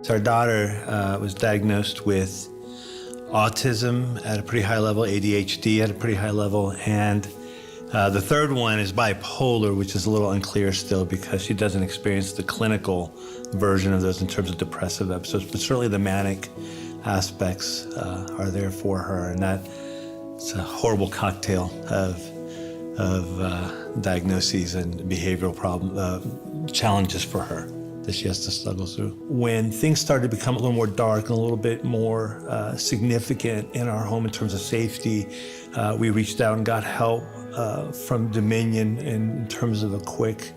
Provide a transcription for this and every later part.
So our daughter was diagnosed with autism at a pretty high level, ADHD at a pretty high level, and the third one is bipolar, which is a little unclear still because she doesn't experience the clinical version of those in terms of depressive episodes, but certainly the manic aspects are there for her, and it's a horrible cocktail of diagnoses and behavioral challenges for her that she has to struggle through. When things started to become a little more dark and a little bit more significant in our home in terms of safety, we reached out and got help from Dominion in terms of a quick,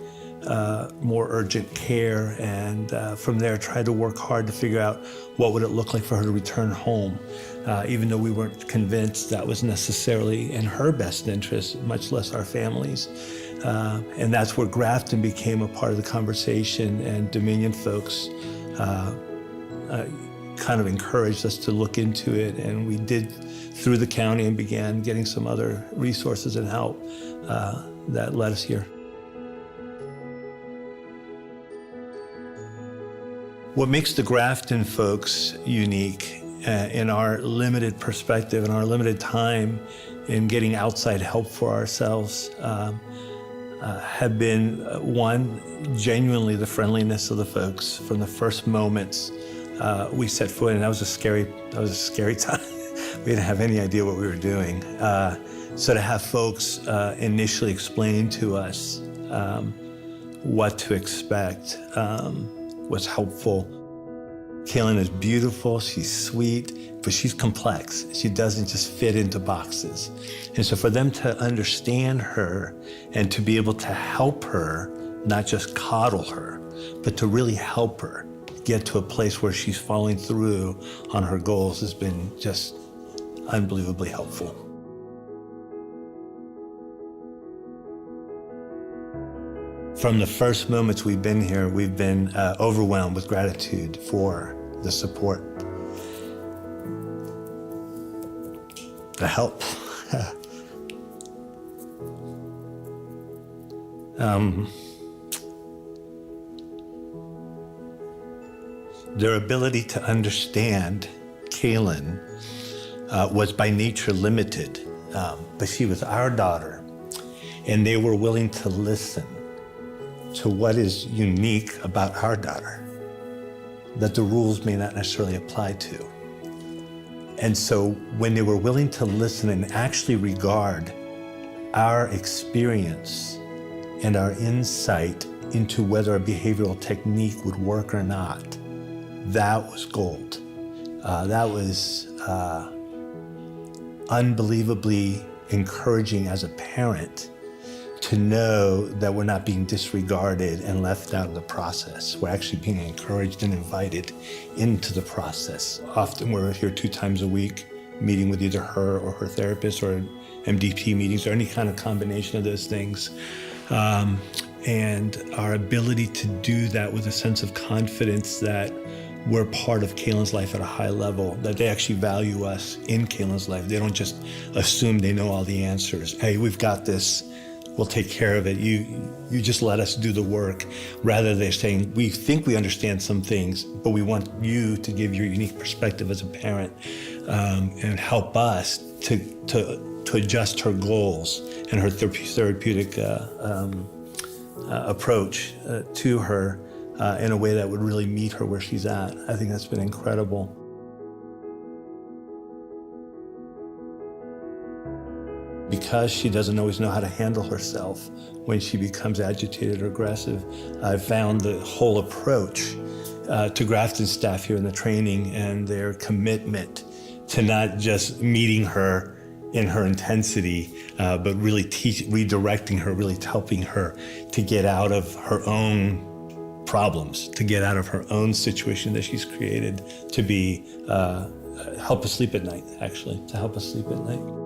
more urgent care, and from there tried to work hard to figure out what would it look like for her to return home, even though we weren't convinced that was necessarily in her best interest, much less our family's. And that's where Grafton became a part of the conversation, and Dominion folks kind of encouraged us to look into it, and we did through the county and began getting some other resources and help that led us here. What makes the Grafton folks unique in our limited perspective and our limited time in getting outside help for ourselves have been, one, genuinely the friendliness of the folks from the first moments we set foot in. That was a scary time. We didn't have any idea what we were doing. So to have folks initially explain to us what to expect was helpful. Kaylin is beautiful, she's sweet, but she's complex. She doesn't just fit into boxes. And so for them to understand her and to be able to help her, not just coddle her, but to really help her get to a place where she's following through on her goals has been just unbelievably helpful. From the first moments we've been here, we've been overwhelmed with gratitude for the support, the help. Their ability to understand Kaylin was by nature limited, but she was our daughter, and they were willing to listen to what is unique about our daughter that the rules may not necessarily apply to. And so when they were willing to listen and actually regard our experience and our insight into whether a behavioral technique would work or not, that was gold. That was unbelievably encouraging as a parent to know that we're not being disregarded and left out of the process. We're actually being encouraged and invited into the process. Often we're here 2 times a week, meeting with either her or her therapist, or MDP meetings, or any kind of combination of those things. And our ability to do that with a sense of confidence that we're part of Kaylin's life at a high level, that they actually value us in Kaylin's life. They don't just assume they know all the answers. Hey, we've got this. We'll take care of it. You just let us do the work. Rather, they're saying, we think we understand some things, but we want you to give your unique perspective as a parent and help us to adjust her goals and her therapeutic approach to her in a way that would really meet her where she's at. I think that's been incredible. Because she doesn't always know how to handle herself when she becomes agitated or aggressive, I've found the whole approach to Grafton staff here in the training and their commitment to not just meeting her in her intensity, but really redirecting her, really helping her to get out of her own problems, to get out of her own situation that she's created, to be help us sleep at night, actually, to help us sleep at night.